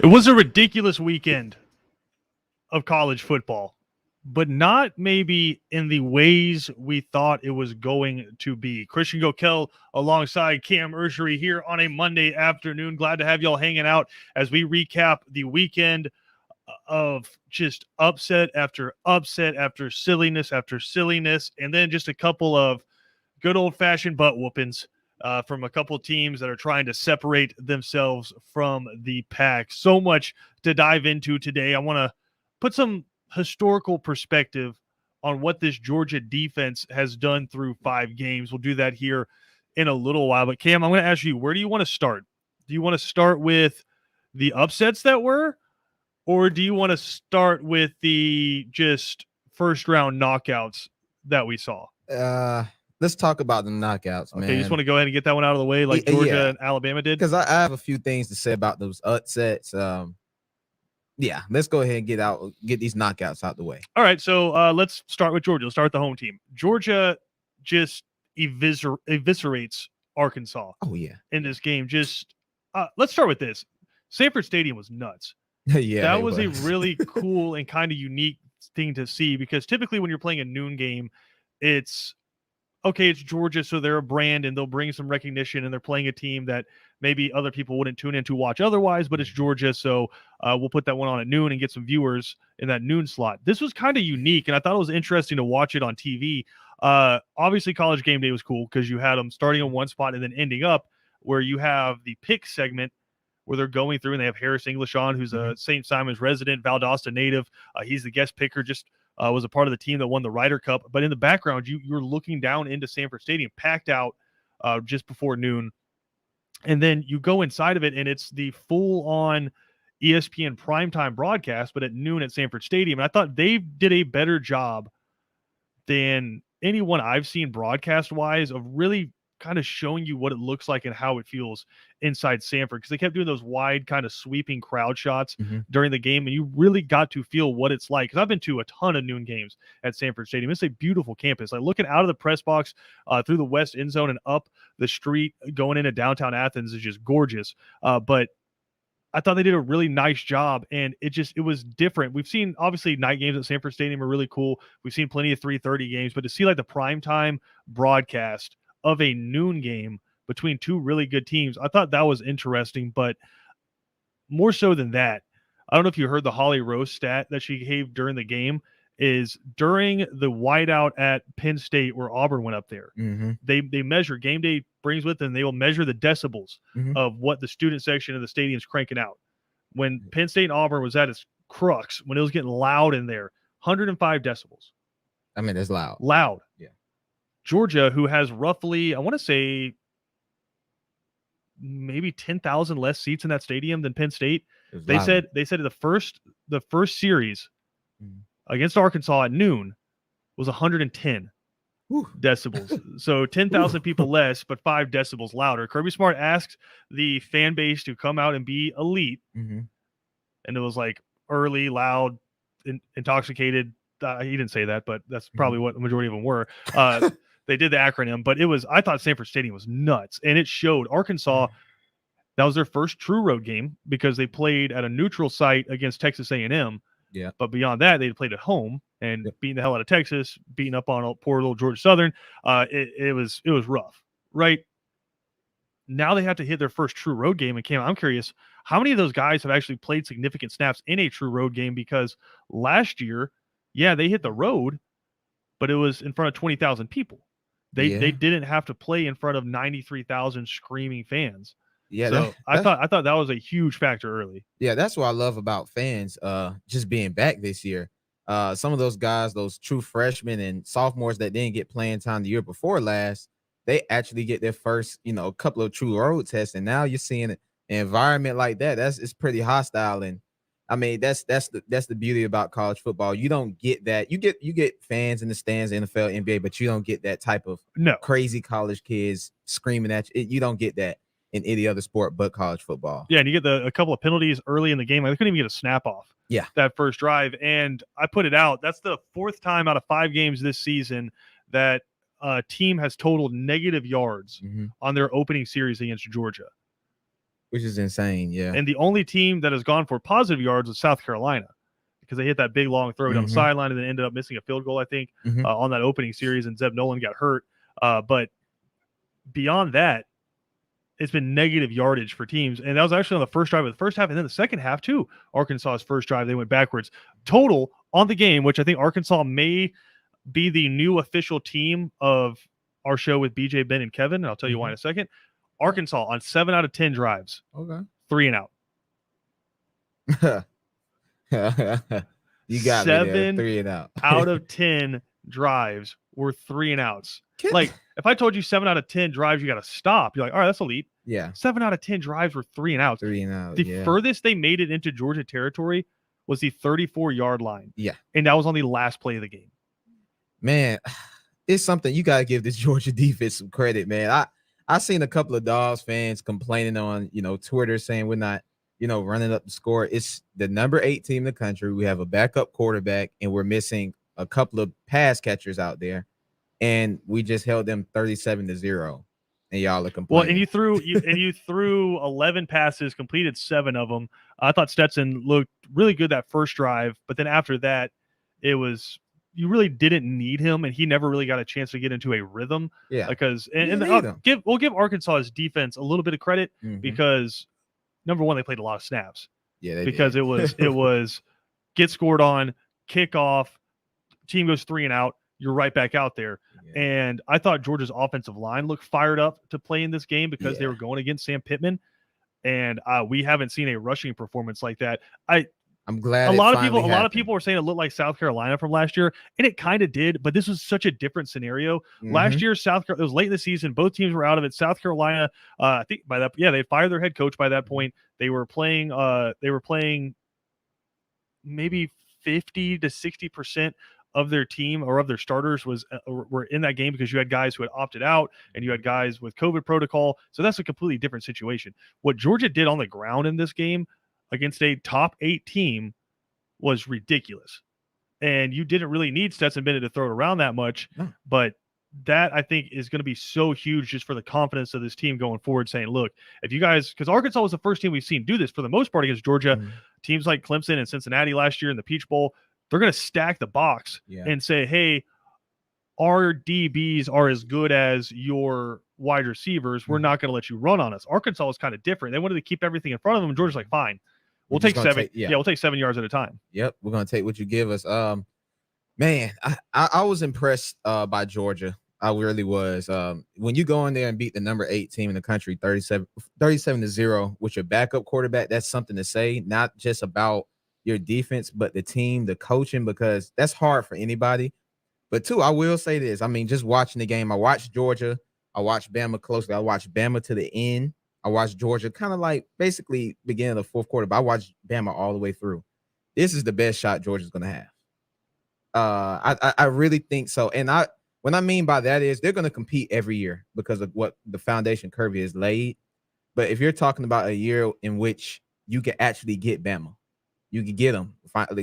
It was a ridiculous weekend of college football, but not maybe in the ways we thought it was going to be. Christian Gokel alongside Cam Ursery here on a Monday afternoon. Glad to have y'all hanging out as we recap the weekend of just upset after silliness after silliness, and then just a couple of good old-fashioned butt whoopings from a couple teams that are trying to separate themselves from the pack. So much to dive into today. I want to put some historical perspective on what this Georgia defense has done through 5 games. We'll do that here in a little while. But Cam, I'm going to ask you, where do you want to start? Do you want to start with the upsets that were, or do you want to start with the just first-round knockouts that we saw? Let's talk about the knockouts, man. Okay, you just want to go ahead and get that one out of the way like Georgia and Alabama did? Because I have a few things to say about those upsets. Let's go ahead and get these knockouts out the way. All right, so let's start with Georgia. Let's start with the home team. Georgia just eviscerates Arkansas. Oh, yeah. In this game. Just let's start with this. Sanford Stadium was nuts. Yeah, that was a really cool and kind of unique thing to see, because typically when you're playing a noon game, it's Georgia, so they're a brand and they'll bring some recognition, and they're playing a team that maybe other people wouldn't tune in to watch otherwise, but it's Georgia, so we'll put that one on at noon and get some viewers in that noon slot. This was kind of unique, and I thought it was interesting to watch it on TV. Obviously, College Game Day was cool because you had them starting in one spot and then ending up where you have the pick segment where they're going through, and they have Harris English on, who's a St. Simon's resident, Valdosta native. He's the guest picker, just was a part of the team that won the Ryder Cup. But in the background, you're looking down into Sanford Stadium, packed out just before noon. And then you go inside of it, and it's the full-on ESPN primetime broadcast, but at noon at Sanford Stadium. And I thought they did a better job than anyone I've seen broadcast-wise of really kind of showing you what it looks like and how it feels inside Sanford, because they kept doing those wide kind of sweeping crowd shots during the game, and you really got to feel what it's like. Because I've been to a ton of noon games at Sanford Stadium. It's a beautiful campus. Like looking out of the press box through the west end zone and up the street going into downtown Athens is just gorgeous. But I thought they did a really nice job, and it was different. We've seen, obviously, night games at Sanford Stadium are really cool. We've seen plenty of 3:30 games, but to see like the primetime broadcast of a noon game between two really good teams, I thought that was interesting. But more so than that, I don't know if you heard the Holly Rose stat that she gave during the game, is during the whiteout at Penn State where Auburn went up there, they measure, Game Day brings with them, they will measure the decibels of what the student section of the stadium's cranking out. When Penn State and Auburn was at its crux, when it was getting loud in there, 105 decibels. I mean, it's loud. Loud. Yeah. Georgia, who has roughly, I want to say, maybe 10,000 less seats in that stadium than Penn State. They said the first series against Arkansas at noon was 110 decibels. So 10,000 people less, but 5 decibels louder. Kirby Smart asked the fan base to come out and be elite, and it was like early, loud, intoxicated. He didn't say that, but that's probably what the majority of them were. They did the acronym, but I thought Sanford Stadium was nuts, and it showed. Arkansas, that was their first true road game because they played at a neutral site against Texas A&M. Yeah. But beyond that, they played at home and beating the hell out of Texas, beating up on poor little Georgia Southern. It was rough, right? Now they have to hit their first true road game. And Cam, I'm curious, how many of those guys have actually played significant snaps in a true road game? Because last year, they hit the road, but it was in front of 20,000 people. They didn't have to play in front of 93,000 screaming fans. Yeah, so I thought that was a huge factor early. Yeah, that's what I love about fans just being back this year. Some of those guys, those true freshmen and sophomores that didn't get playing time the year before last, they actually get their first, couple of true road tests, and now you're seeing an environment like that. It's pretty hostile, and I mean that's the beauty about college football. You don't get that. You get fans in the stands, NFL, NBA, but you don't get that type of crazy college kids screaming at you. You don't get that in any other sport but college football. Yeah, and you get a couple of penalties early in the game. Like, they couldn't even get a snap off. Yeah, that first drive, and I put it out. That's the 4th time out of 5 games this season that team has totaled negative yards Mhm. on their opening series against Georgia. Which is insane. Yeah. And the only team that has gone for positive yards was South Carolina because they hit that big long throw down the Mhm. sideline and then ended up missing a field goal, I think, Mhm. on that opening series, and Zeb Nolan got hurt. But beyond that, it's been negative yardage for teams. And that was actually on the first drive of the first half. And then the second half, too, Arkansas's first drive, they went backwards. Total on the game, which I think Arkansas may be the new official team of our show with BJ, Ben, and Kevin. And I'll tell you why in a second. Arkansas on 7 out of 10 drives, Okay. 3 and out. You got me there. 7 3 and out. out of 10 drives were 3 and outs. Like, if I told you 7 out of 10 drives, you got to stop. You're like, all right, that's elite. Yeah. 7 out of 10 drives were 3 and outs. 3 and out. The Yeah. furthest they made it into Georgia territory was the 34-yard line. Yeah. And that was on the last play of the game. Man, it's something you got to give this Georgia defense some credit, man. I seen a couple of Dogs fans complaining on, Twitter saying we're not, running up the score. It's the number 8 team in the country. We have a backup quarterback and we're missing a couple of pass catchers out there. And we just held them 37-0. And y'all are complaining. Well, and you threw 11 passes, completed 7 of them. I thought Stetson looked really good that first drive, but then after that, it was you really didn't need him, and he never really got a chance to get into a rhythm. Yeah, because we'll give Arkansas's defense a little bit of credit because number one, they played a lot of snaps. Yeah, because it was get scored on, kick off, team goes 3 and out. You're right back out there. Yeah. And I thought Georgia's offensive line looked fired up to play in this game because they were going against Sam Pittman. And we haven't seen a rushing performance like that. I'm glad a lot of people were saying it looked like South Carolina from last year, and it kind of did, but this was such a different scenario. Last year, it was late in the season, both teams were out of it. South Carolina, I think by that, they fired their head coach by that point. They were playing maybe 50 to 60% of their team or of their starters were in that game because you had guys who had opted out and you had guys with COVID protocol. So that's a completely different situation. What Georgia did on the ground in this game against a top 8 team was ridiculous. And you didn't really need Stetson Bennett to throw it around that much, but that I think is going to be so huge just for the confidence of this team going forward, saying, look, if you guys, because Arkansas was the first team we've seen do this for the most part against Georgia, teams like Clemson and Cincinnati last year in the Peach Bowl, they're going to stack the box and say, hey, our DBs are as good as your wide receivers. We're not going to let you run on us. Arkansas was kind of different. They wanted to keep everything in front of them. And Georgia's like, fine, we'll take 7. We'll take 7 yards at a time. Yep. We're going to take what you give us. Man, I was impressed by Georgia. I really was. When you go in there and beat the number 8 team in the country, 37-0 with your backup quarterback, that's something to say, not just about your defense, but the team, the coaching, because that's hard for anybody. But two, I will say this. I mean, just watching the game, I watched Georgia. I watched Bama closely. I watched Bama to the end. I watched Georgia kind of like basically beginning of the fourth quarter, but I watched Bama all the way through. This is the best shot Georgia's going to have. I really think so. And what I mean by that is they're going to compete every year because of what the foundation Kirby has laid. But if you're talking about a year in which you can actually get Bama, you can get them,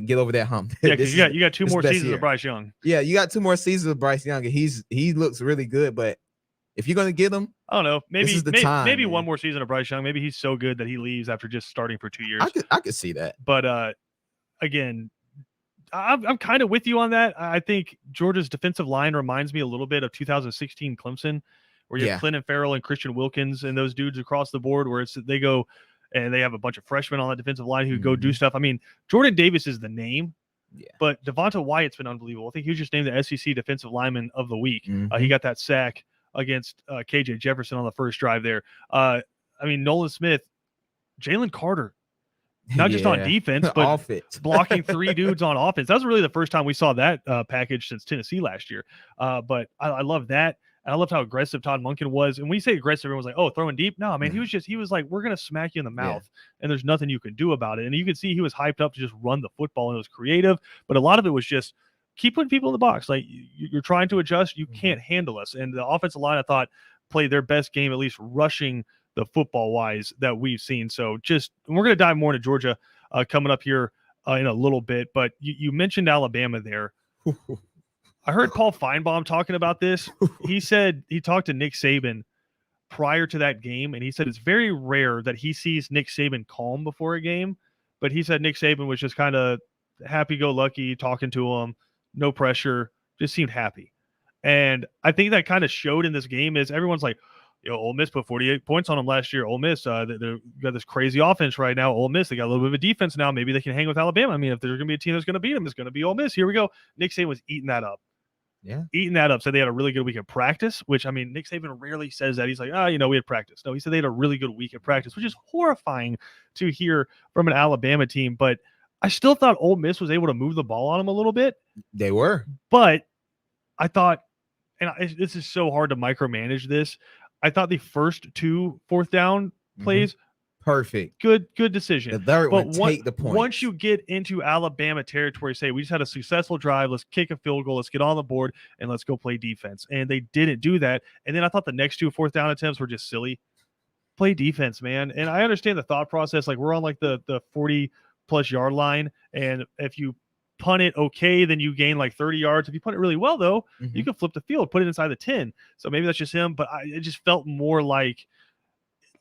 get over that hump. Yeah, because you got 2 more seasons of Bryce Young. Yeah, you got 2 more seasons of Bryce Young, and he looks really good. But if you're gonna get him, I don't know. Maybe maybe one more season of Bryce Young. Maybe he's so good that he leaves after just starting for 2 years. I could see that. But again, I'm kind of with you on that. I think Georgia's defensive line reminds me a little bit of 2016 Clemson, where you have Clinton Farrell and Christian Wilkins and those dudes across the board, where they go. And they have a bunch of freshmen on that defensive line who go do stuff. I mean, Jordan Davis is the name, but Devonta Wyatt's been unbelievable. I think he was just named the SEC Defensive Lineman of the Week. He got that sack against KJ Jefferson on the first drive there. I mean, Nolan Smith, Jalen Carter, not just on defense, but blocking 3 dudes on offense. That was really the first time we saw that package since Tennessee last year. But I love that. And I loved how aggressive Todd Monken was. And when you say aggressive, everyone's like, oh, throwing deep. No, man, he was like, we're going to smack you in the mouth. And there's nothing you can do about it. And you can see he was hyped up to just run the football, and it was creative. But a lot of it was just keep putting people in the box. Like, you're trying to adjust. You can't handle us. And the offensive line, I thought, played their best game, at least rushing the football-wise, that we've seen. So we're going to dive more into Georgia coming up here in a little bit. But you mentioned Alabama there. I heard Paul Feinbaum talking about this. He said he talked to Nick Saban prior to that game, and he said it's very rare that he sees Nick Saban calm before a game. But he said Nick Saban was just kind of happy-go-lucky, talking to him, no pressure, just seemed happy. And I think that kind of showed in this game is everyone's like, Ole Miss put 48 points on them last year. Ole Miss, they got this crazy offense right now. Ole Miss, they got a little bit of a defense now. Maybe they can hang with Alabama. I mean, if there's going to be a team that's going to beat them, it's going to be Ole Miss. Here we go. Nick Saban was eating that up. Yeah. Eating that up. So they had a really good week of practice, which, I mean, Nick Saban rarely says that. He's like, we had practice. No, he said they had a really good week of practice, which is horrifying to hear from an Alabama team. But I still thought Ole Miss was able to move the ball on them a little bit. They were. But I thought, this is so hard to micromanage this. I thought the first 2 fourth down plays, perfect. Good decision. The third one, take the point. Once you get into Alabama territory, say we just had a successful drive, let's kick a field goal, let's get on the board, and let's go play defense. And they didn't do that. And then I thought the next 2 fourth down attempts were just silly. Play defense, man. And I understand the thought process. Like we're on like the 40+ yard line, and if you punt it okay, then you gain like 30 yards. If you punt it really well, though, you can flip the field, put it inside the 10. So maybe that's just him, but it just felt more like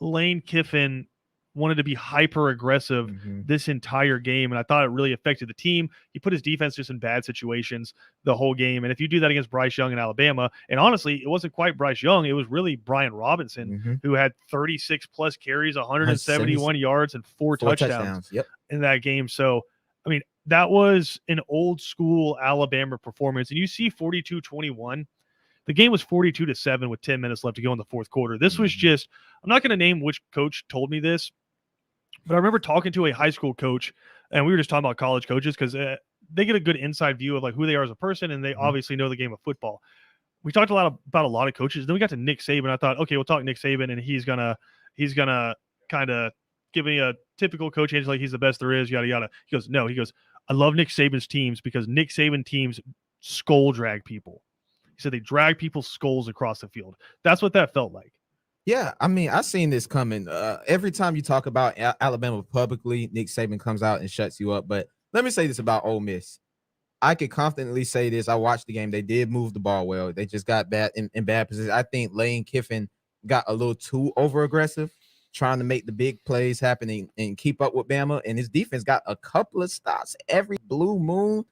Lane Kiffin wanted to be hyper aggressive this entire game, and I thought it really affected the team. He put his defense just in bad situations the whole game, and if you do that against Bryce Young in Alabama, and honestly, it wasn't quite Bryce Young, it was really Brian Robinson who had 36+ carries, 171 yards, and 4 touchdowns in that game. So, I mean, that was an old school Alabama performance, and you see 42-21. The game was 42-7 with 10 minutes left to go in the fourth quarter. This was just, I'm not going to name which coach told me this, but I remember talking to a high school coach, and we were just talking about college coaches because they get a good inside view of like who they are as a person, and they obviously know the game of football. We talked about a lot of coaches. Then we got to Nick Saban. I thought, okay, we'll talk Nick Saban, and he's gonna kind of give me a typical coach answer like he's the best there is, yada yada. He goes, no, he goes, I love Nick Saban's teams because Nick Saban teams skull drag people. He said they drag people's skulls across the field. That's what that felt like. Yeah, I mean, I've seen this coming. Every time you talk about Alabama publicly, Nick Saban comes out and shuts you up. But let me say this about Ole Miss. I could confidently say this. I watched the game. They did move the ball well. They just got bad in bad position. I think Lane Kiffin got a little too over aggressive, trying to make the big plays happening and keep up with Bama. And his defense got a couple of stops every blue moon.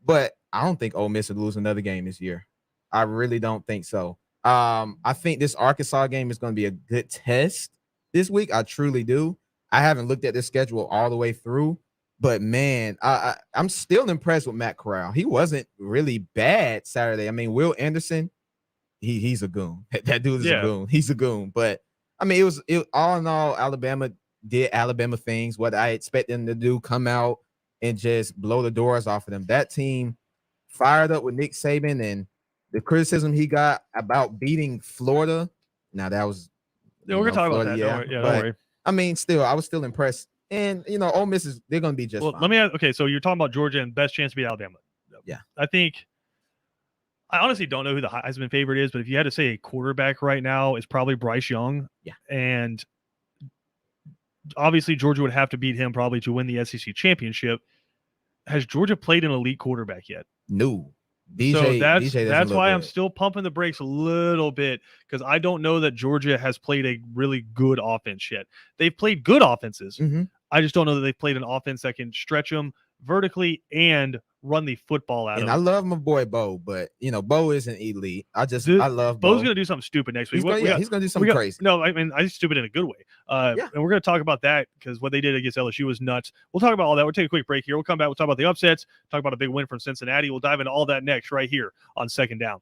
But I don't think Ole Miss will lose another game this year. I really don't think so. I think this Arkansas game is going to be a good test this week. I truly do. I haven't looked at this schedule all the way through, but man, I'm still impressed with Matt Corral. He wasn't really bad Saturday. I mean, Will Anderson, he's a goon. That dude is a goon. He's a goon. But I mean, it all in all, Alabama did Alabama things. What I expect them to do, come out and just blow the doors off of them. That team fired up with Nick Saban, and the criticism he got about beating Florida. Now that was we're gonna talk about that. Don't worry. I mean, still, I was still impressed. And Ole Miss they're gonna be just fine. Let me ask, okay, so you're talking about Georgia and best chance to beat Alabama. Yeah. I honestly don't know who the Heisman favorite is, but if you had to say a quarterback right now, it's probably Bryce Young. Yeah. And obviously Georgia would have to beat him probably to win the SEC championship. Has Georgia played an elite quarterback yet? No. So that's why I'm still pumping the brakes a little bit, because I don't know that Georgia has played a really good offense yet. They've played good offenses. I just don't know that they've played an offense that can stretch them vertically and run the football out of them. I love my boy Bo, but Bo isn't elite. I love Bo's going to do something stupid next week. He's going to do something crazy. No, I mean, I stupid in a good way. And we're going to talk about that because what they did against LSU was nuts. We'll talk about all that. We'll take a quick break here. We'll come back. We'll talk about the upsets, talk about a big win from Cincinnati. We'll dive into all that next right here on Second Down.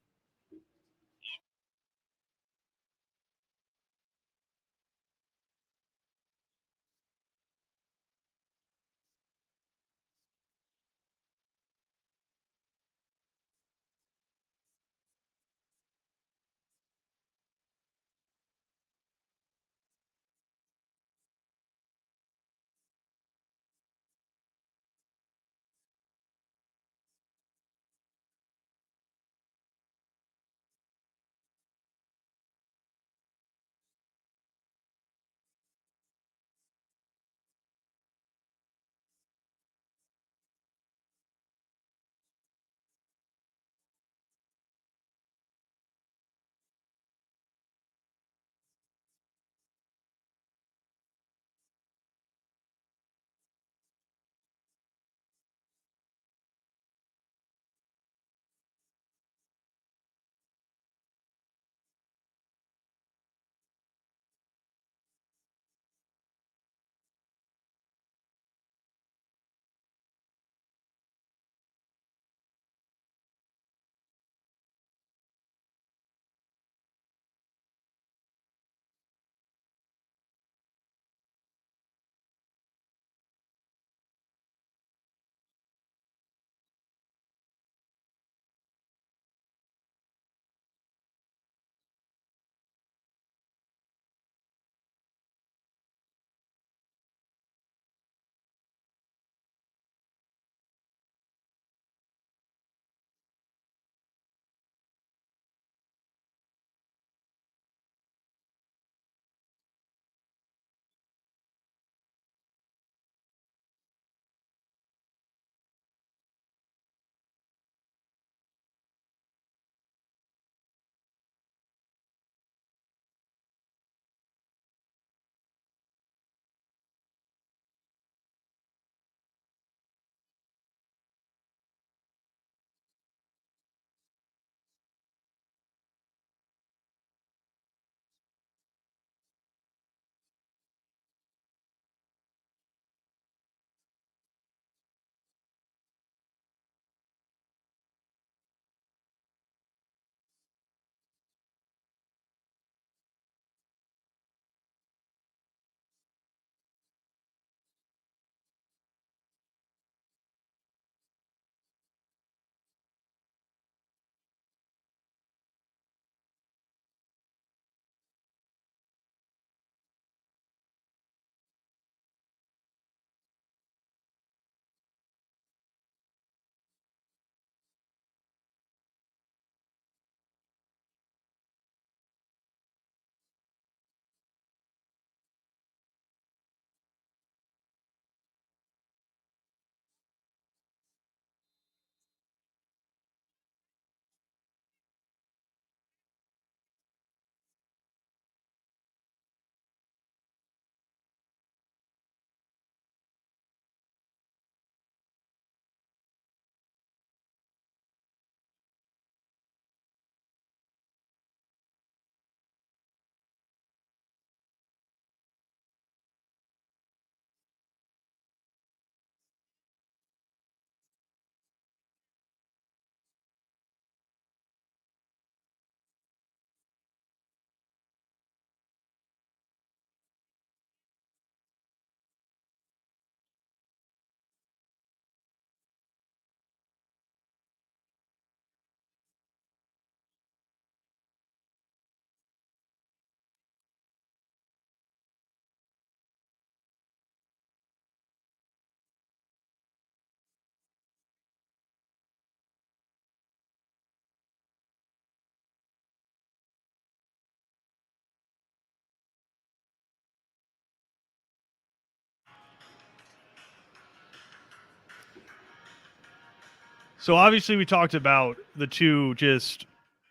So obviously we talked about the two just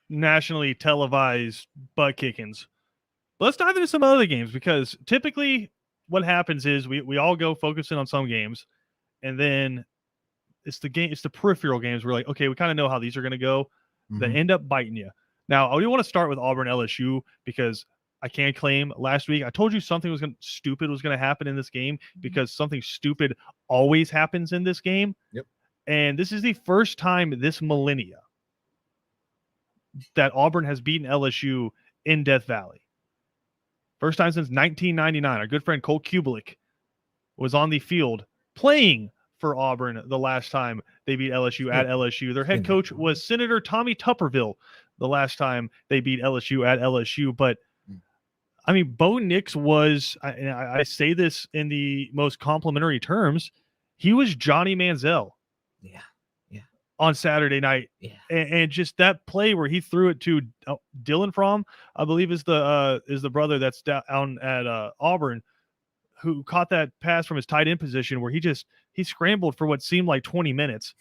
nationally televised butt kickings. Let's dive into some other games because typically what happens is we all go focusing on some games, and then it's the peripheral games. We're like, okay, we kind of know how these are going to go. They Mhm. end up biting you. Now, I do want to start with Auburn LSU because I can claim last week I told you something stupid was going to happen in this game because something stupid always happens in this game. Yep. And this is the first time this millennia that Auburn has beaten LSU in Death Valley. First time since 1999. Our good friend Cole Kubelik was on the field playing for Auburn the last time they beat LSU at LSU. Their head coach was Senator Tommy Tupperville the last time they beat LSU at LSU. But, I mean, Bo Nix was, I say this in the most complimentary terms, he was Johnny Manziel. Yeah. On Saturday night. Yeah. And just that play where he threw it to Dylan Fromm, I believe is the brother that's down at Auburn, who caught that pass from his tight end position where he scrambled for what seemed like 20 minutes.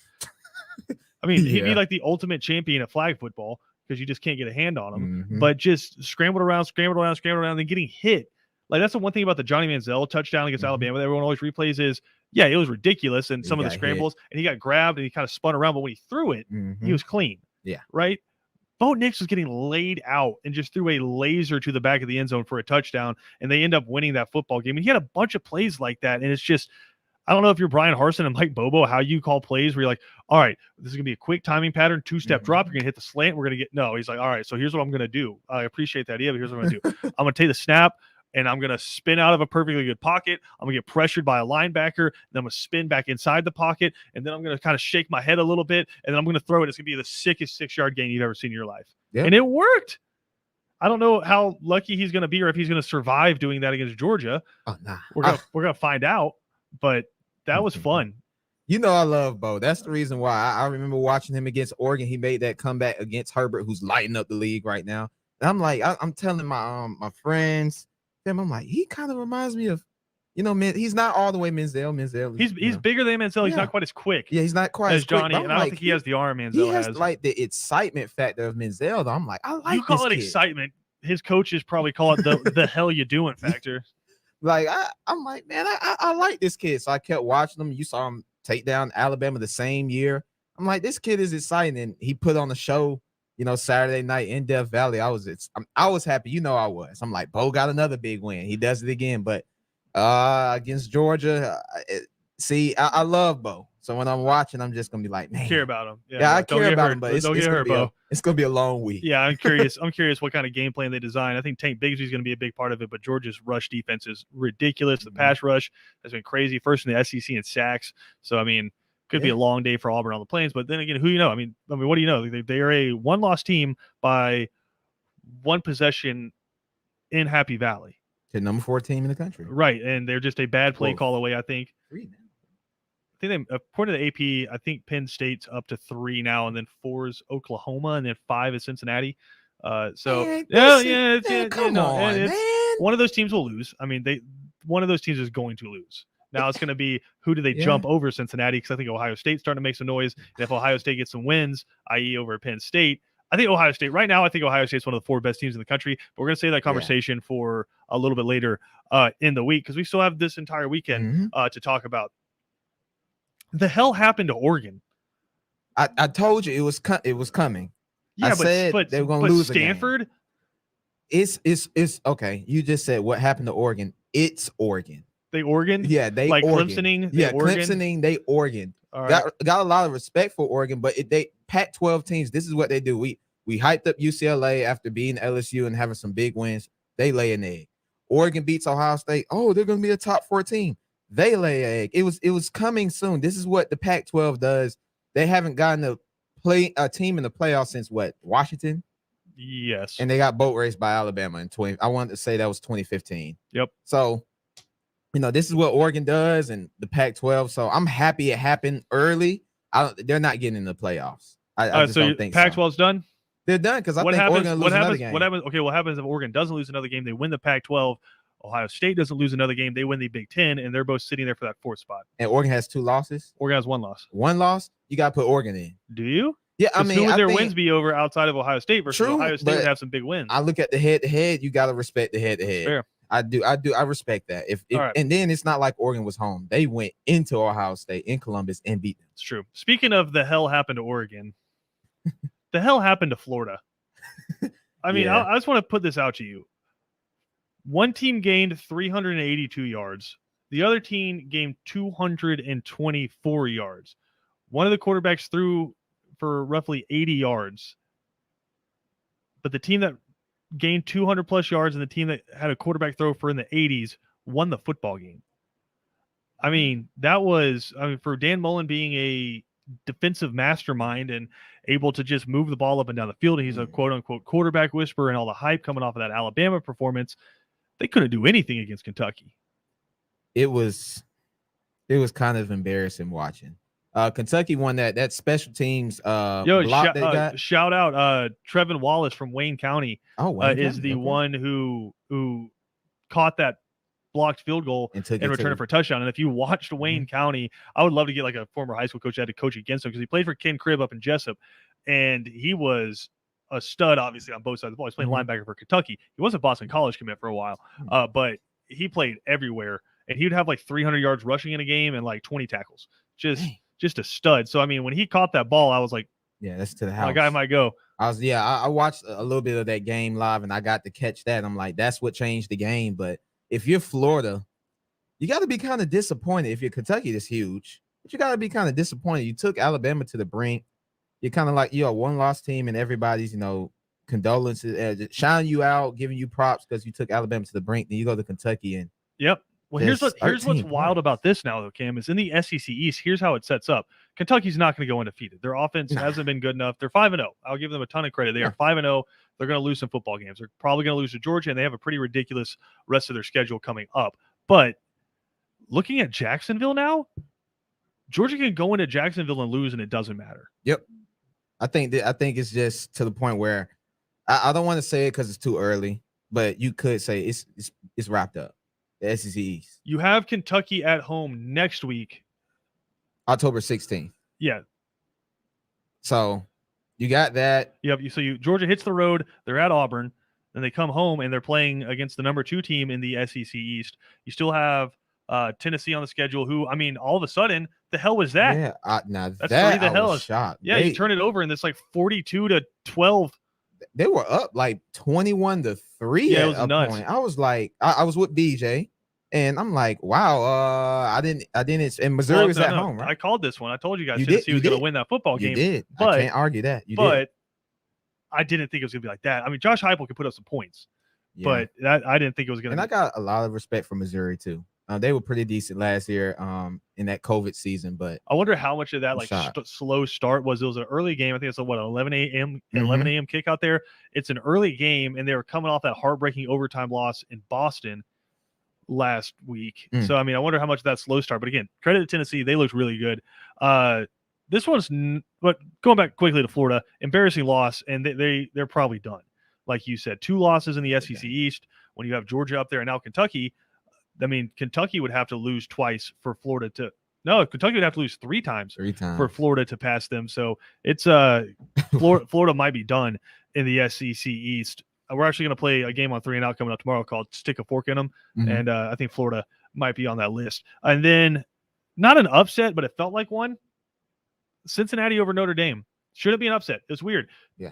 I mean, he'd be like the ultimate champion at flag football because you just can't get a hand on him, but just scrambled around, and then getting hit. Like, that's the one thing about the Johnny Manziel touchdown against Alabama that everyone always replays is, yeah, it was ridiculous. And some of the scrambles, and he got grabbed and he kind of spun around, but when he threw it, he was clean. Yeah. Right? Bo Nix was getting laid out and just threw a laser to the back of the end zone for a touchdown, and they end up winning that football game. And he had a bunch of plays like that, and it's just, I don't know if you're Brian Harsin and Mike Bobo, how you call plays where you're like, all right, this is going to be a quick timing pattern, two-step drop. You're going to hit the slant. We're going to get – no. He's like, all right, so here's what I'm going to do. I appreciate that idea, but here's what I'm going to do. I'm going to take the snap, and I'm going to spin out of a perfectly good pocket. I'm going to get pressured by a linebacker. Then I'm going to spin back inside the pocket, and then I'm going to kind of shake my head a little bit, and then I'm going to throw it. It's going to be the sickest 6-yard gain you've ever seen in your life. Yep. And it worked. I don't know how lucky he's going to be or if he's going to survive doing that against Georgia. Oh, nah. We're going to find out, but that was fun. You know I love Bo. That's the reason why I remember watching him against Oregon. He made that comeback against Herbert, who's lighting up the league right now. And I'm like, I'm telling my friends, I'm like, he kind of reminds me of, he's not all the way Manziel. He's bigger than Manziel. He's not quite as quick. Yeah, he's not quite as Johnny, and I don't think he has the arm Manziel he has. Like the excitement factor of Manziel. Though. I'm like, I like. You call it kid. Excitement. His coaches probably call it the hell you doing factor. Like I'm like, man, I like this kid. So I kept watching him. You saw him take down Alabama the same year. I'm like, this kid is exciting, and he put on the show. Saturday night in Death Valley, I was happy. I was. I'm like, Bo got another big win. He does it again, but against Georgia, I love Bo. So when I'm watching, I'm just gonna be like, man, you care about him. Yeah, I care about him, but it's gonna be a long week. Yeah, I'm curious. I'm curious what kind of game plan they design. I think Tank Bigsby's gonna be a big part of it, but Georgia's rush defense is ridiculous. The pass rush has been crazy. First in the SEC in sacks. So I mean, could be a long day for Auburn on the Plains, but then again, who I mean, what do you know? They are a one-loss team by one possession in Happy Valley. The number 4 team in the country, right? And they're just a bad play call away. I think. 3 now. I think according to the AP, I think Penn State's up to 3 now, and then 4 is Oklahoma, and then 5 is Cincinnati. Come on, man. One of those teams will lose. I mean, one of those teams is going to lose. Now it's going to be who do they jump over Cincinnati? Because I think Ohio State's starting to make some noise. And if Ohio State gets some wins, i.e. over Penn State, I think Ohio State's one of the 4 best teams in the country. But we're going to save that conversation for a little bit later in the week because we still have this entire weekend to talk about. The hell happened to Oregon? I told you it was coming. Yeah, I said they were going to lose Stanford. It's okay. You just said what happened to Oregon. It's Oregon. They Oregon? Yeah, they like Oregon. Clemsoning. Yeah, Clemsoning. They Oregon. Right. Got a lot of respect for Oregon, but they Pac-12 teams. This is what they do. We hyped up UCLA after beating LSU and having some big wins. They lay an egg. Oregon beats Ohio State. Oh, they're going to be a top 4 team. They lay an egg. It was coming soon. This is what the Pac-12 does. They haven't gotten a team in the playoffs since what? Washington. Yes. And they got boat raced by Alabama in 20. I wanted to say that was 2015. Yep. So. This is what Oregon does and the Pac-12. So I'm happy it happened early. They're not getting in the playoffs. I just don't think Pac-12's done? They're done because I think Oregon lose another game. What happens if Oregon doesn't lose another game? They win the Pac-12. Ohio State doesn't lose another game. They win the Big Ten, and they're both sitting there for that 4th spot. And Oregon has 2 losses. Oregon has 1 loss. 1 loss. You got to put Oregon in. Do you? Yeah, I 'Cause mean, who would I their think wins be over outside of Ohio State versus True, Ohio State would but have some big wins? I look at the head-to-head. You got to respect the head-to-head. Fair. I do. I respect that. If All right. And then it's not like Oregon was home. They went into Ohio State in Columbus and beat them. It's true. Speaking of the hell happened to Oregon, the hell happened to Florida. I mean, Yeah. I just want to put this out to you. One team gained 382 yards. The other team gained 224 yards. One of the quarterbacks threw for roughly 80 yards. But the team that gained 200 plus yards and the team that had a quarterback throw for in the 80s won the football game. I mean, that was, for Dan Mullen being a defensive mastermind and able to just move the ball up and down the field. And he's a quote unquote quarterback whisperer, and all the hype coming off of that Alabama performance. They couldn't do anything against Kentucky. It was kind of embarrassing watching. Kentucky won that special teams block they got. Shout out Trevin Wallace from Wayne County. Is the one who caught that blocked field goal and returned it for a touchdown. And if you watched Wayne County, I would love to get like a former high school coach that had to coach against him, because he played for Ken Cribb up in Jessup, and he was a stud, obviously, on both sides of the ball. He's playing linebacker for Kentucky. He was a Boston College commit for a while, but he played everywhere, and he would have like 300 yards rushing in a game and like 20 tackles. Just a stud. So I mean, when he caught that ball, I was like, yeah, that's to the house. My guy might go. I watched a little bit of that game live, and I got to catch that. I'm like, that's what changed the game. But if you're Florida, you got to be kind of disappointed. If you're Kentucky, that's huge, but you got to be kind of disappointed. You took Alabama to the brink. You're kind of like, you're a one-loss team, and everybody's, condolences, shouting you out, giving you props because you took Alabama to the brink. Then you go to Kentucky and yep. Well, here's what's wild about this now, though, Cam, is in the SEC East. Here's how it sets up. Kentucky's not going to go undefeated. Their offense hasn't been good enough. They're 5-0. I'll give them a ton of credit. They are 5-0. They're going to lose some football games. They're probably going to lose to Georgia, and they have a pretty ridiculous rest of their schedule coming up. But looking at Jacksonville now, Georgia can go into Jacksonville and lose, and it doesn't matter. Yep. I think it's just to the point where I don't want to say it because it's too early, but you could say it's wrapped up. The SEC East. You have Kentucky at home next week, October 16th. Yeah. So you got that. Yep. So Georgia hits the road. They're at Auburn. Then they come home and they're playing against the number 2 team in the SEC East. You still have Tennessee on the schedule. Who, I mean, all of a sudden, the hell was that? Yeah. Now that's that the I hell was shocked. Yeah, you turn it over and it's like 42-12. They were up like 21-3. Yeah, it was nuts. Point. I was like, I was with BJ, and I'm like, wow. I didn't. And Missouri was at home, right? I called this one. I told you guys Tennessee was going to win that football game. You did. But, I can't argue that. But I didn't think it was going to be like that. I mean, Josh Heupel could put up some points, but I didn't think it was going to. And I got a lot of respect for Missouri too. They were pretty decent last year in that COVID season, but I wonder how much of that slow start was. It was an early game. I think it's 11 a.m. kick out there. It's an early game, and they were coming off that heartbreaking overtime loss in Boston last week. So, I mean, I wonder how much of that slow start. But again, credit to Tennessee. They looked really good. This one's but going back quickly to Florida, embarrassing loss, and they're probably done. Like you said, 2 losses in the SEC East. When you have Georgia up there and now Kentucky, I mean, Kentucky would have to lose twice for Florida to – no, Kentucky would have to lose 3 times for Florida to pass them. So it's Florida might be done in the SEC East. We're actually going to play a game on 3 and Out coming up tomorrow called Stick a Fork in Them, and I think Florida might be on that list. And then not an upset, but it felt like one. Cincinnati over Notre Dame. Shouldn't be an upset. It's weird. Yeah.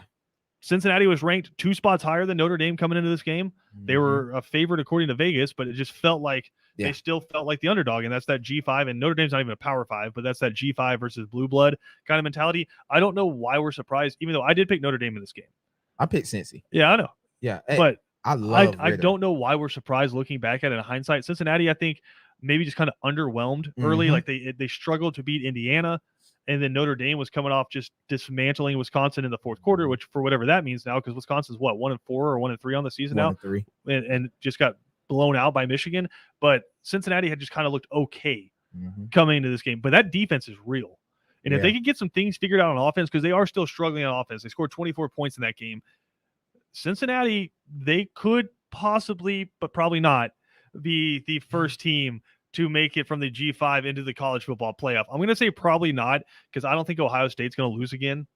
Cincinnati was ranked 2 spots higher than Notre Dame coming into this game. They were a favorite according to Vegas, but it just felt like they still felt like the underdog, and that's that G5. And Notre Dame's not even a Power 5, but that's that G5 versus blue blood kind of mentality. I don't know why we're surprised, even though I did pick Notre Dame in this game. I picked Cincy. Yeah, I know. Yeah, but I don't know why we're surprised looking back at it in hindsight. Cincinnati, I think, maybe just kind of underwhelmed early. Like they struggled to beat Indiana. And then Notre Dame was coming off just dismantling Wisconsin in the 4th quarter, which for whatever that means now, because Wisconsin's 1-4 or 1-3 on the season now, 1-3, and just got blown out by Michigan. But Cincinnati had just kind of looked okay coming into this game. But that defense is real, and if they can get some things figured out on offense, because they are still struggling on offense, they scored 24 points in that game. Cincinnati, they could possibly, but probably not, be the first team to make it from the G5 into the college football playoff? I'm going to say probably not, because I don't think Ohio State's going to lose again.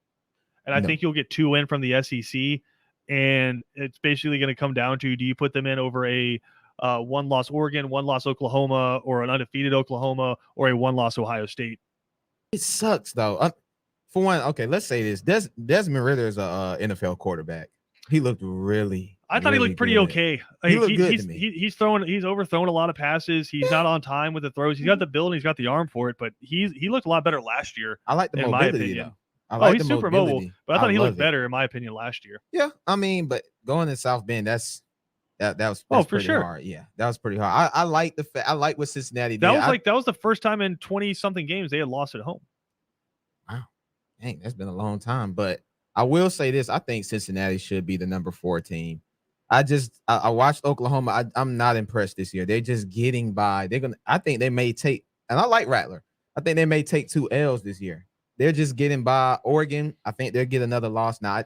And I No. think you'll get 2 in from the SEC. And it's basically going to come down to, do you put them in over a 1-loss Oregon, 1-loss Oklahoma, or an undefeated Oklahoma, or a 1-loss Ohio State? It sucks though. For one, okay, let's say this: Desmond Ritter is a NFL quarterback. He looked really. I thought he really looked pretty good. okay. He looked good to me. He's overthrown a lot of passes. He's not on time with the throws. He's got the build, and he's got the arm for it. But he looked a lot better last year. I like the in my mobility opinion. though. I like he's the super mobility. mobile, but I thought he looked love it. better in my opinion last year. Yeah, I mean, but going to South Bend, that was for pretty sure. hard. Yeah, that was pretty hard. I like I like what Cincinnati did. That was the first time in 20 something games they had lost at home. Wow, dang, that's been a long time. But I will say this: I think Cincinnati should be the number 4 team. I watched Oklahoma. I'm not impressed this year. They're just getting by. I think they may take, and I like Rattler. I think they may take 2 L's this year. They're just getting by. Oregon, I think they'll get another loss. Now,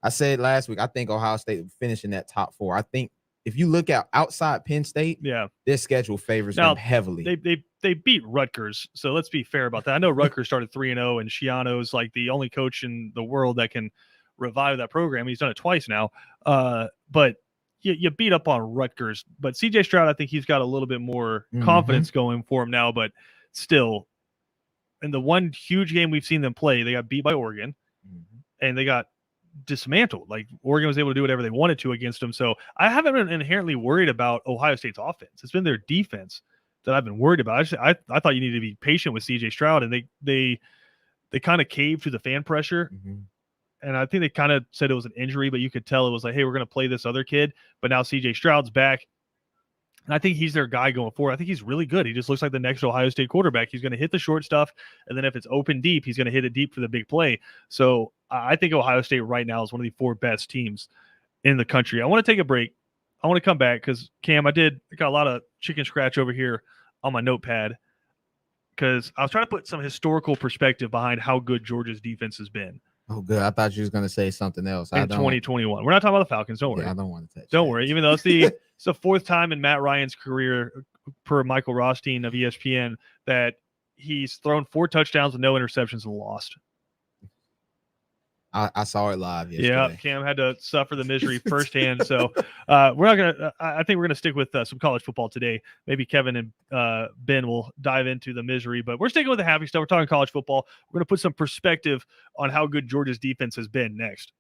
I said last week, I think Ohio State will finish in that top 4. I think if you look at outside Penn State, their schedule favors them heavily. They beat Rutgers, so let's be fair about that. I know Rutgers started 3-0, and Schiano's like the only coach in the world that can revive that program. He's done it twice now. But you beat up on Rutgers. But CJ Stroud, I think he's got a little bit more confidence going for him now. But still, in the one huge game we've seen them play, they got beat by Oregon, and they got dismantled. Like, Oregon was able to do whatever they wanted to against them. So I haven't been inherently worried about Ohio State's offense. It's been their defense that I've been worried about. I thought you needed to be patient with CJ Stroud, and they kind of caved to the fan pressure. And I think they kind of said it was an injury, but you could tell it was like, hey, we're going to play this other kid. But now CJ Stroud's back. And I think he's their guy going forward. I think he's really good. He just looks like the next Ohio State quarterback. He's going to hit the short stuff, and then if it's open deep, he's going to hit it deep for the big play. So I think Ohio State right now is one of the 4 best teams in the country. I want to take a break. I want to come back because, Cam, I got a lot of chicken scratch over here on my notepad because I was trying to put some historical perspective behind how good Georgia's defense has been. Oh, good. I thought you was going to say something else. In 2021. We're not talking about the Falcons. Don't worry. I don't want to touch Don't worry. Even though it's the 4th time in Matt Ryan's career, per Michael Rothstein of ESPN, that he's thrown 4 touchdowns with no interceptions and lost. I saw it live yesterday. Yeah, Cam had to suffer the misery firsthand. So we're not going to – I think we're going to stick with some college football today. Maybe Kevin and Ben will dive into the misery. But we're sticking with the happy stuff. We're talking college football. We're going to put some perspective on how good Georgia's defense has been next.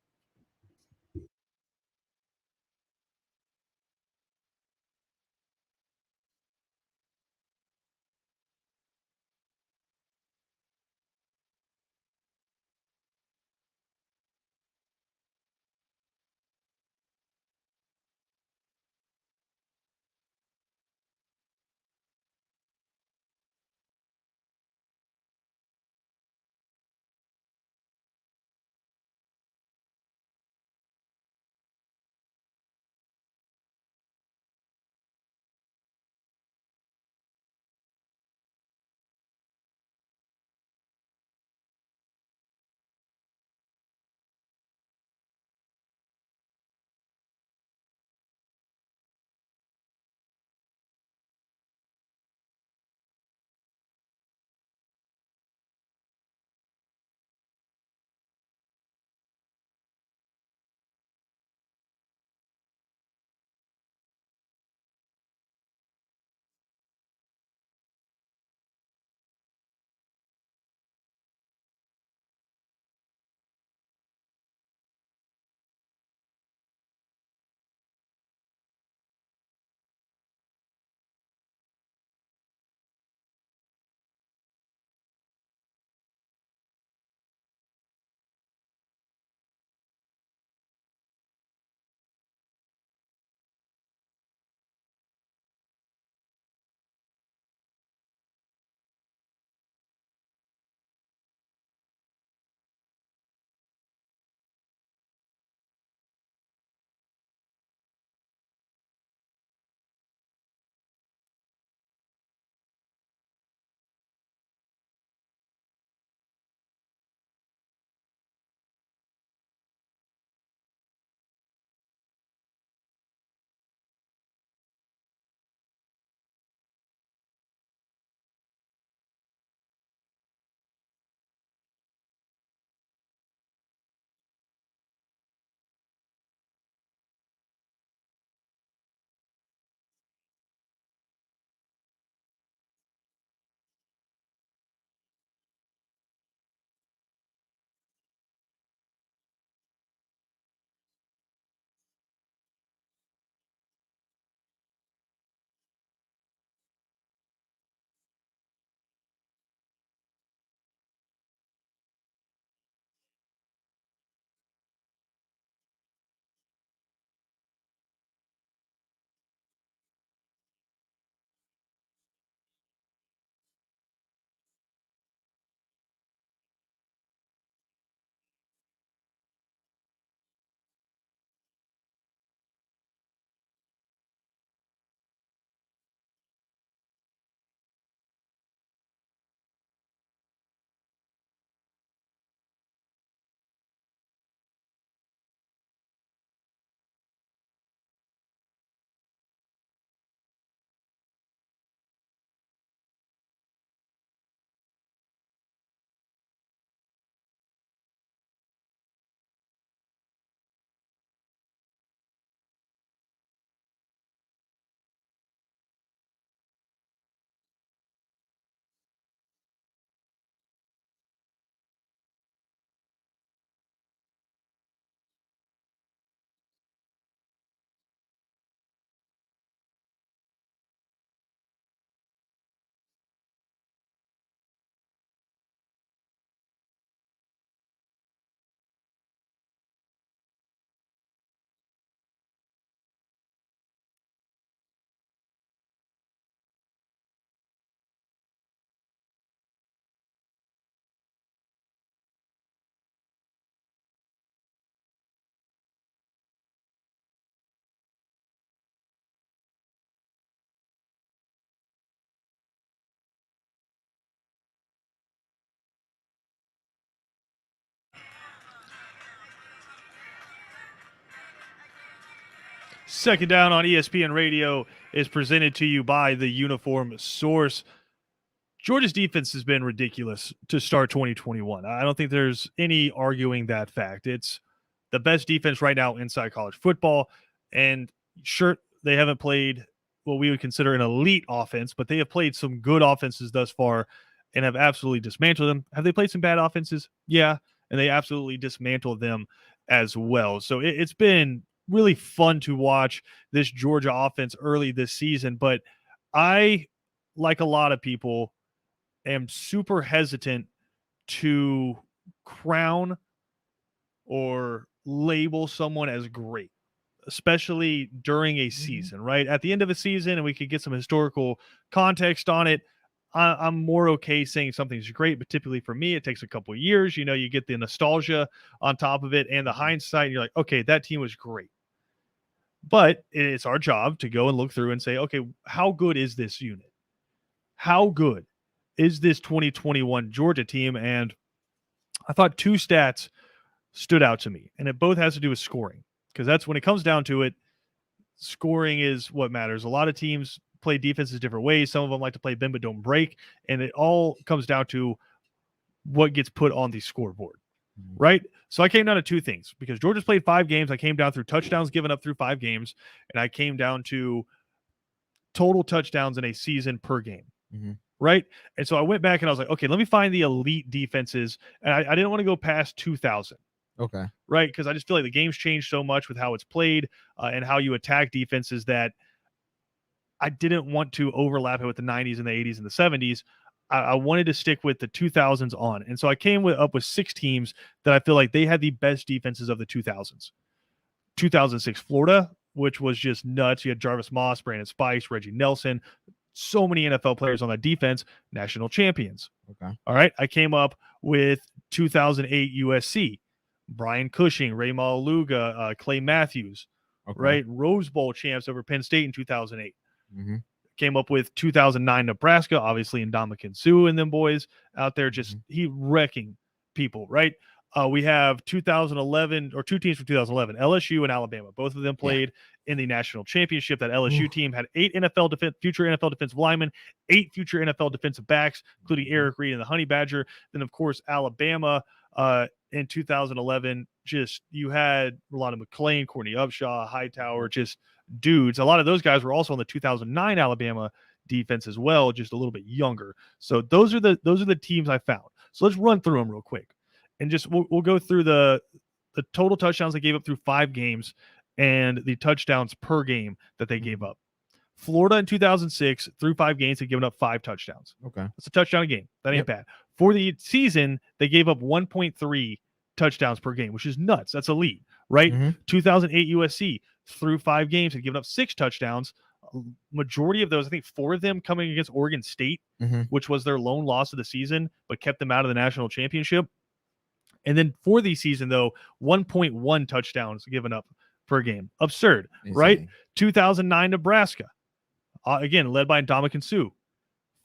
Second Down on ESPN Radio is presented to you by the Uniform Source. Georgia's defense has been ridiculous to start 2021. I don't think there's any arguing that fact. It's the best defense right now inside college football. And sure, they haven't played what we would consider an elite offense, but they have played some good offenses thus far and have absolutely dismantled them. Have they played some bad offenses? Yeah, and they absolutely dismantled them as well. So it's been really fun to watch this Georgia offense early this season, but I, like a lot of people, am super hesitant to crown or label someone as great, especially during a season, right? At the end of a season, and we could get some historical context on it, I'm more okay saying something's great, but typically for me, it takes a couple of years. You know, you get the nostalgia on top of it and the hindsight, and you're like, okay, that team was great. But it's our job to go and look through and say, okay, how good is this unit? How good is this 2021 Georgia team? And I thought two stats stood out to me, and it both has to do with scoring, because that's when it comes down to it, scoring is what matters. A lot of teams play defenses different ways. Some of them like to play bend but don't break, and it all comes down to what gets put on the scoreboard, right? So I came down to two things, because Georgia's played 5 games. I came down through touchdowns given up through 5 games, and I came down to total touchdowns in a season per game, right? And so I went back and I was like, okay, let me find the elite defenses, and I didn't want to go past 2,000. Okay. Right, because I just feel like the game's changed so much with how it's played and how you attack defenses that I didn't want to overlap it with the 90s and the 80s and the 70s. I wanted to stick with the 2000s on. And so I came up with 6 teams that I feel like they had the best defenses of the 2000s. 2006 Florida, which was just nuts. You had Jarvis Moss, Brandon Spice, Reggie Nelson, so many NFL players on that defense, national champions. Okay. All right. I came up with 2008 USC. Brian Cushing, Ray Maluga, Clay Matthews, right? Rose Bowl champs over Penn State in 2008. Came up with 2009 Nebraska, obviously, and Ndamukong Suh and them boys out there just he wrecking people, right? We have 2011, or 2 teams from 2011, LSU and Alabama. Both of them played in the national championship. That LSU team had 8 future NFL defensive linemen, 8 future NFL defensive backs, including Eric Reed and the Honey Badger. Then, of course, Alabama in 2011, just you had Rolando McClain, Courtney Upshaw, Hightower, just dudes. A lot of those guys were also on the 2009 Alabama defense as well, just a little bit younger. So those are the teams I found. So let's run through them real quick, and just we'll go through the total touchdowns they gave up through 5 games and the touchdowns per game that they gave up. Florida in 2006, through 5 games, had given up 5 touchdowns. Okay. That's a touchdown a game. That ain't bad. For the season, they gave up 1.3 touchdowns per game, which is nuts. That's elite, right? 2008 USC, through 5 games, had given up 6 touchdowns. Majority of those, I think 4 of them coming against Oregon State, which was their lone loss of the season, but kept them out of the national championship. And then for the season, though, 1.1 touchdowns given up per game. Absurd, right? 2009 Nebraska, again, led by Ndamukong Suh.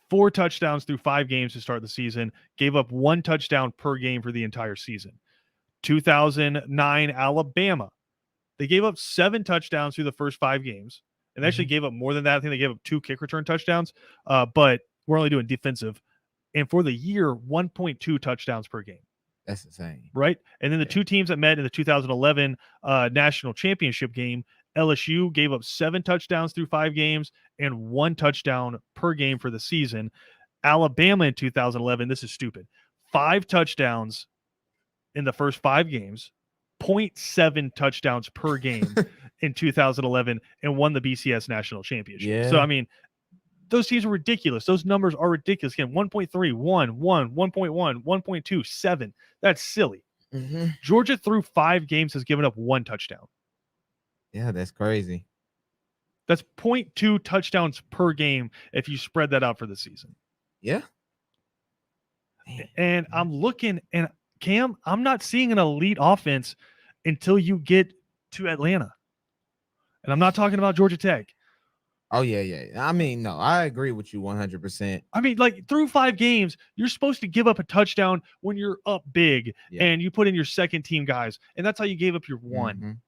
4 touchdowns through 5 games to start the season, gave up 1 touchdown per game for the entire season. 2009 Alabama, they gave up 7 touchdowns through the first 5 games, and they actually gave up more than that. I think they gave up 2 kick return touchdowns, but we're only doing defensive. And for the year, 1.2 touchdowns per game. That's insane. Right? And then the 2 teams that met in the 2011 national championship game, LSU gave up 7 touchdowns through 5 games and 1 touchdown per game for the season. Alabama in 2011, this is stupid, 5 touchdowns in the first 5 games, 0.7 touchdowns per game in 2011, and won the BCS national championship. Yeah. So, I mean, those teams are ridiculous. Those numbers are ridiculous. Again, 1.3, 1, 1, 1.1, 1.2, 7. That's silly. Georgia through 5 games has given up 1 touchdown. Yeah, that's crazy. That's 0.2 touchdowns per game if you spread that out for the season. Yeah. And I'm looking, and Cam, I'm not seeing an elite offense until you get to Atlanta. And I'm not talking about Georgia Tech. Oh, yeah. I mean, no, I agree with you 100%. I mean, like, through 5 games, you're supposed to give up a touchdown when you're up big and you put in your second team guys. And that's how you gave up your 1.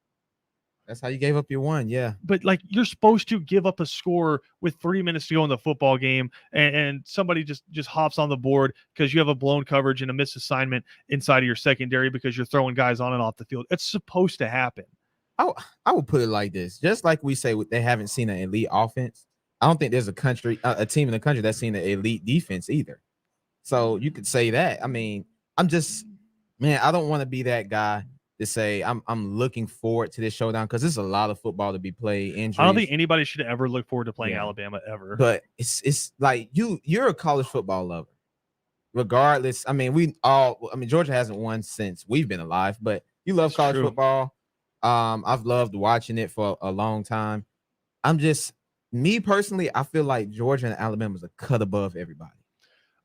That's how you gave up your one. Yeah. But like you're supposed to give up a score with 3 minutes to go in the football game, and somebody just hops on the board because you have a blown coverage and a missed assignment inside of your secondary because you're throwing guys on and off the field. It's supposed to happen. I would put it like this: just like we say, they haven't seen an elite offense. I don't think there's a team in the country that's seen an elite defense either. So you could say that. I mean, I don't want to be that guy to say I'm looking forward to this showdown because there's a lot of football to be played. Injuries. I don't think anybody should ever look forward to playing Yeah. Alabama ever. But it's like you're a college football lover, regardless. I mean, Georgia hasn't won since we've been alive, but you love college football. I've loved watching it for a long time. Me personally, I feel like Georgia and Alabama is a cut above everybody.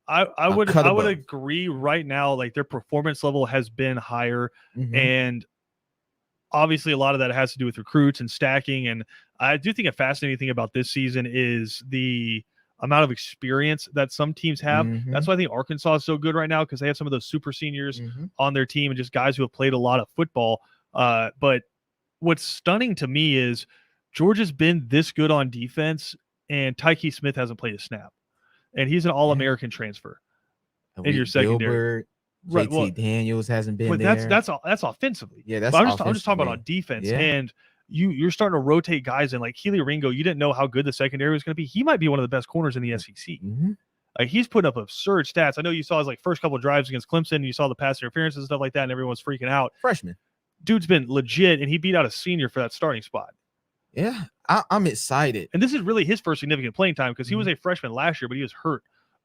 I would agree right now. Like their performance level has been higher, and obviously a lot of that has to do with recruits and stacking. And I do think a fascinating thing about this season is the amount of experience that some teams have. That's why I think Arkansas is so good right now because they have some of those super seniors on their team and just guys who have played a lot of football. But what's stunning to me is Georgia's been this good on defense, and Tyke Smith hasn't played a snap. And he's an All-American transfer in your secondary. Gilbert, JT Daniels hasn't been there. That's offensively. Yeah, I'm just talking about on defense. Yeah. And you're starting to rotate guys in. Like Keely Ringo, you didn't know how good the secondary was going to be. He might be one of the best corners in the SEC. Like he's putting up absurd stats. I know you saw his first couple of drives against Clemson. And you saw the pass interference and stuff like that, and everyone's freaking out. Freshman. Dude's been legit, and he beat out a senior for that starting spot. Yeah, I'm excited. And this is really his first significant playing time because he was a freshman last year, but he was hurt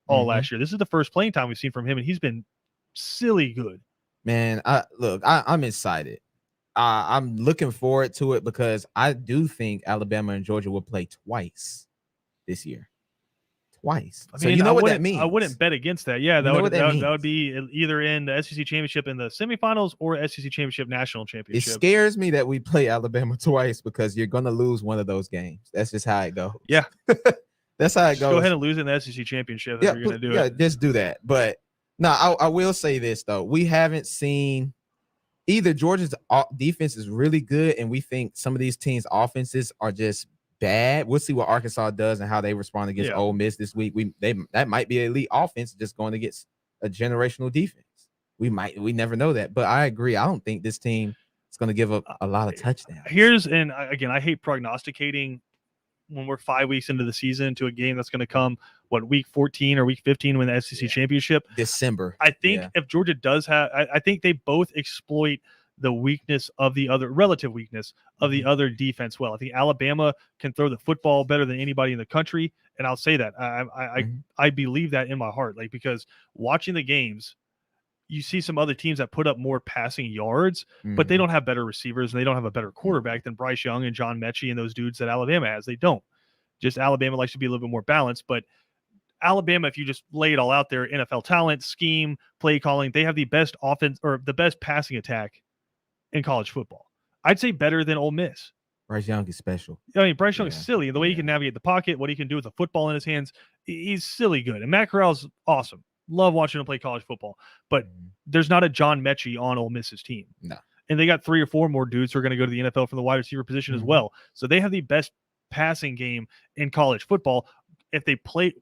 all last year. This is the first playing time we've seen from him, and he's been silly good. Man, I'm excited. I'm looking forward to it because I do think Alabama and Georgia will play twice this year. Twice. So you know what that means. I wouldn't bet against that. Yeah, that would be either in the SEC championship in the semifinals or SEC championship national championship. It scares me that we play Alabama twice because you're going to lose one of those games. That's just how it goes. Yeah. That's how it goes. Go ahead and lose in the SEC championship. Yeah, you're going to do it. Just do that. But no, I will say this though. We haven't seen either Georgia's defense is really good, and we think some of these teams' offenses are just bad. We'll see what Arkansas does and how they respond against Ole Miss this week. That might be an elite offense just going against a generational defense. We never know that. But I agree. I don't think this team is going to give up a lot of touchdowns. And again, I hate prognosticating when we're 5 weeks into the season to a game that's going to come, week 14 or week 15 when the SEC championship. December. I think if Georgia does have, I think they both exploit the weakness of the other, relative weakness of the other defense well. I think Alabama can throw the football better than anybody in the country, and I'll say that. I believe that in my heart, because watching the games, you see some other teams that put up more passing yards, but they don't have better receivers and they don't have a better quarterback than Bryce Young and John Mechie and those dudes that Alabama has. They don't. Just Alabama likes to be a little bit more balanced, but Alabama, if you just lay it all out there, NFL talent, scheme, play calling, they have the best offense or the best passing attack in college football. I'd say better than Ole Miss. Bryce Young is special. I mean, Bryce Young is silly. The way he can navigate the pocket, what he can do with the football in his hands, he's silly good. And Matt Corral's awesome. Love watching him play college football. But there's not a John Mechie on Ole Miss's team. No. And they got 3 or 4 more dudes who are going to go to the NFL from the wide receiver position as well. So they have the best passing game in college football. If they play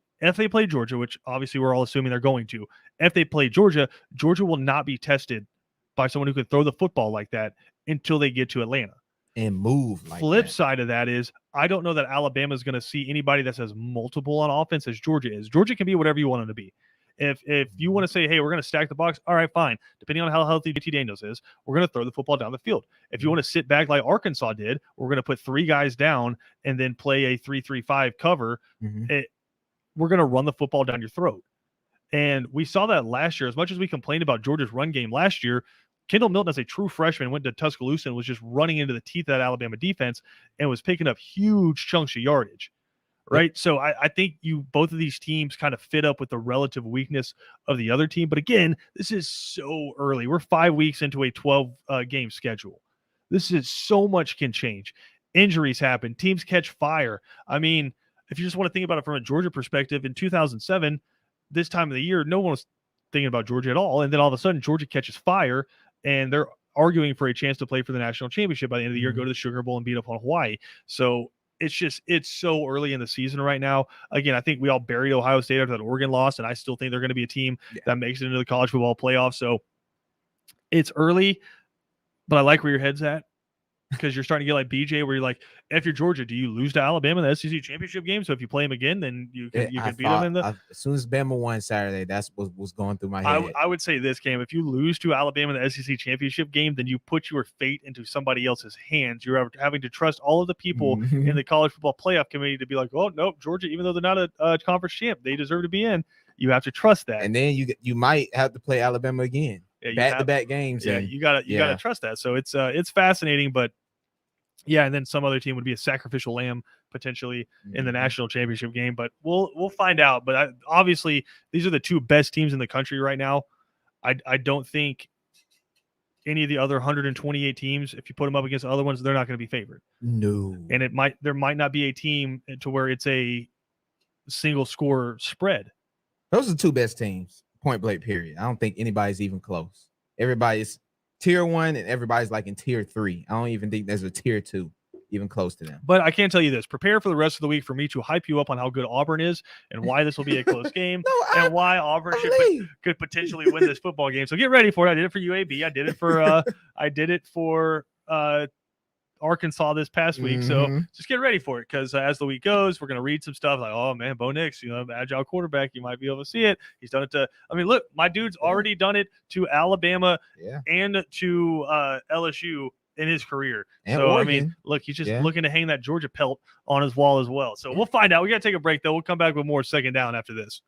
Georgia, which obviously we're all assuming they're going to, if they play Georgia, Georgia will not be tested by someone who could throw the football like that until they get to Atlanta and move. Like Flip side of that is, I don't know that Alabama is going to see anybody that says multiple on offense as Georgia is. Georgia can be whatever you want them to be. If you want to say, hey, we're going to stack the box, all right, fine. Depending on how healthy JT Daniels is, we're going to throw the football down the field. If you want to sit back like Arkansas did, we're going to put 3 guys down and then play a 3-3-5 cover. We're going to run the football down your throat. And we saw that last year. As much as we complained about Georgia's run game last year, Kendall Milton, as a true freshman, went to Tuscaloosa and was just running into the teeth of that Alabama defense and was picking up huge chunks of yardage. Right. So I think both of these teams kind of fit up with the relative weakness of the other team. But again, this is so early. We're 5 weeks into a 12 game schedule. This is so much can change. Injuries happen. Teams catch fire. I mean, if you just want to think about it from a Georgia perspective, in 2007, this time of the year, no one was thinking about Georgia at all. And then all of a sudden, Georgia catches fire and they're arguing for a chance to play for the national championship by the end of the year, Mhm. go to the Sugar Bowl and beat up on Hawaii. So it's so early in the season right now. Again, I think we all buried Ohio State after that Oregon loss, and I still think they're going to be a team Yeah. that makes it into the college football playoff. So it's early, but I like where your head's at because you're starting to get like BJ, where you're like, if you're Georgia, do you lose to Alabama in the SEC championship game? So if you play them again, then you can I beat them thought in the. as soon as Bama won Saturday, that's what was going through my I, head. I would say this, Cam, if you lose to Alabama in the SEC championship game, then you put your fate into somebody else's hands. You're having to trust all of the people in the college football playoff committee to be like, oh, nope, Georgia, even though they're not a conference champ, they deserve to be in. You have to trust that. And then you might have to play Alabama again. Yeah, Back-to-back games. Yeah, and you gotta trust that. So it's fascinating, but yeah, and then some other team would be a sacrificial lamb potentially in the Mhm. national championship game, but we'll find out. But obviously, these are the two best teams in the country right now. I don't think any of the other 128 teams, if you put them up against other ones, they're not going to be favored. No. And there might not be a team to where it's a single score spread. Those are the two best teams, point blank, period. I don't think anybody's even close. Everybody's tier 1 and everybody's like in tier 3. I don't even think there's a tier 2 even close to them. But I can tell you this: prepare for the rest of the week for me to hype you up on how good Auburn is and why this will be a close game and why Auburn could potentially win this football game. So get ready for it. I did it for UAB. I did it for Arkansas this past week. So just get ready for it because as the week goes, we're going to read some stuff like, oh man, Bo Nix, agile quarterback. You might be able to see it. He's done it to, I mean, look, my dude's already done it to Alabama and to LSU in his career. And so, Oregon. I mean, look, he's just looking to hang that Georgia pelt on his wall as well. So we'll find out. We got to take a break though. We'll come back with more second down after this.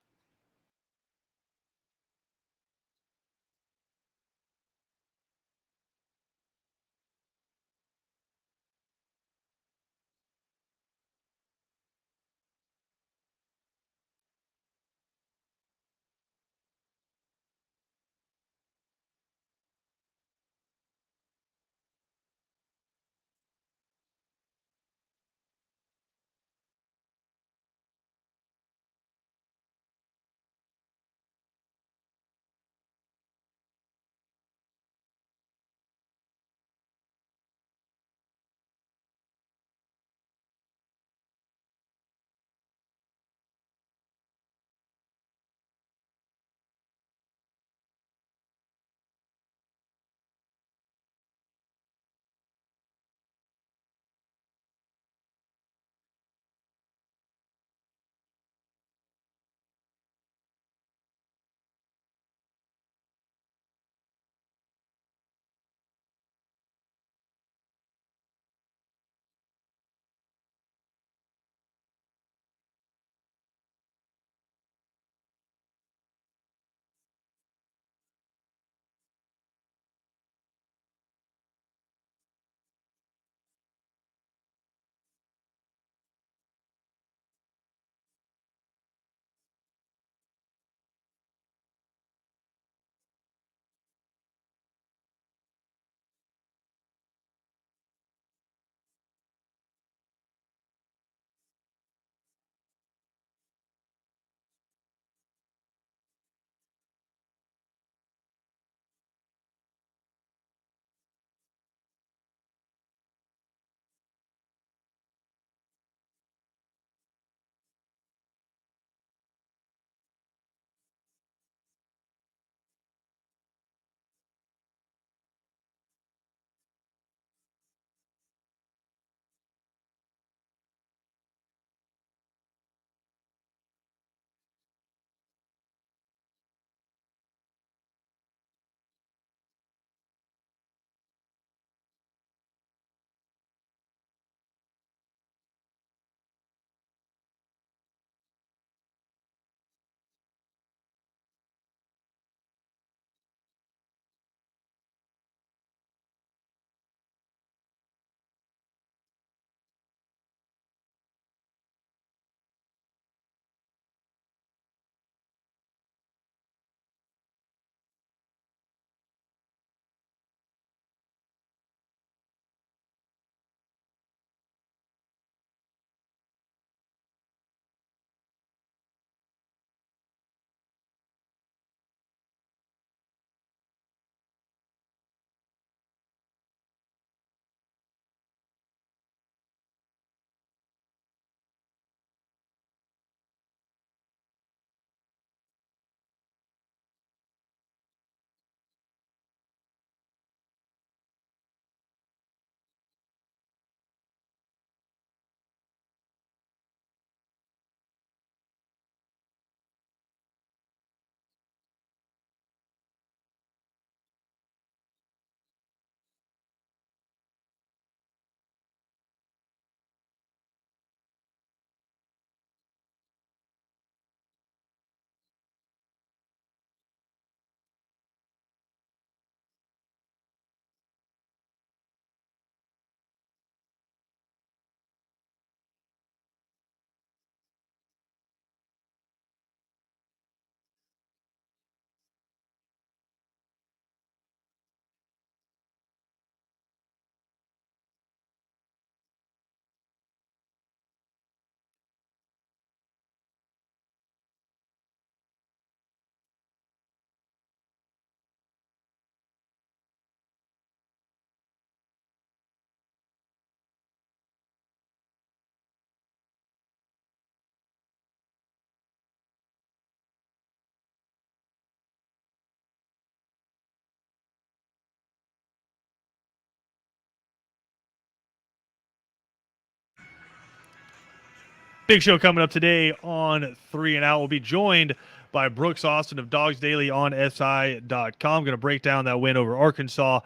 Big show coming up today on 3 and Out. We'll be joined by Brooks Austin of Dogs Daily on SI.com. Going to break down that win over Arkansas,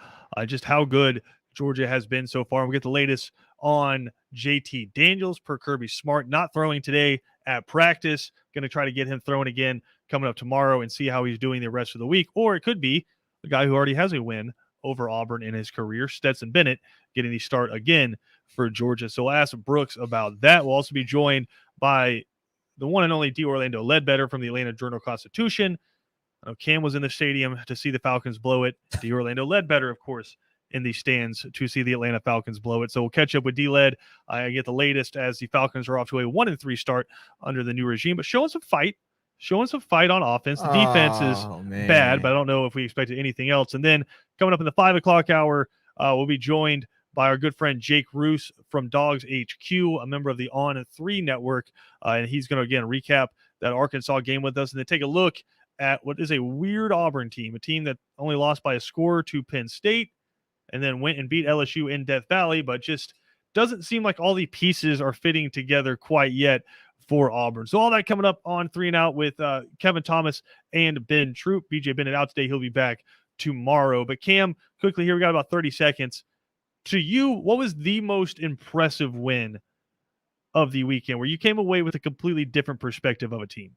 just how good Georgia has been so far. We'll get the latest on JT Daniels per Kirby Smart, not throwing today at practice. Going to try to get him throwing again coming up tomorrow and see how he's doing the rest of the week. Or it could be the guy who already has a win over Auburn in his career, Stetson Bennett, getting the start again for Georgia. So we'll ask Brooks about that. We'll also be joined by the one and only D. Orlando Ledbetter from the Atlanta Journal-Constitution. I know Cam was in the stadium to see the Falcons blow it. D. Orlando Ledbetter, of course, in the stands to see the Atlanta Falcons blow it. So we'll catch up with D-Led. I get the latest as the Falcons are off to a 1-3 start under the new regime, but showing some fight on offense. The defense is bad, but I don't know if we expected anything else. And then coming up in the 5 o'clock hour, we'll be joined by our good friend Jake Roos from Dogs HQ, a member of the On 3 network. And he's going to, again, recap that Arkansas game with us and then take a look at what is a weird Auburn team, a team that only lost by a score to Penn State and then went and beat LSU in Death Valley, but just doesn't seem like all the pieces are fitting together quite yet for Auburn. So all that coming up on 3 and Out with Kevin Thomas and Ben Troop. BJ Bennett out today. He'll be back tomorrow. But Cam, quickly here, we got about 30 seconds. To you, what was the most impressive win of the weekend where you came away with a completely different perspective of a team?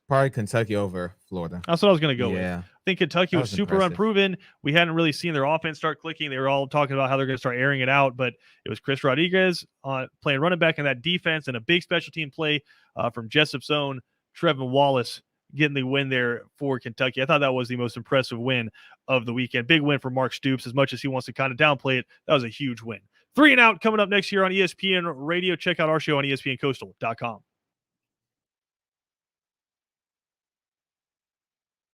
Probably Kentucky over Florida. That's what I was going to go with. Yeah. I think Kentucky was super impressive. Unproven. We hadn't really seen their offense start clicking. They were all talking about how they're going to start airing it out, but it was Chris Rodriguez playing running back in that defense and a big special team play from Jessup's own Trevin Wallace getting the win there for Kentucky. I thought that was the most impressive win of the weekend. Big win for Mark Stoops. As much as he wants to kind of downplay it, that was a huge win. 3 and Out coming up next year on ESPN Radio. Check out our show on ESPNCoastal.com.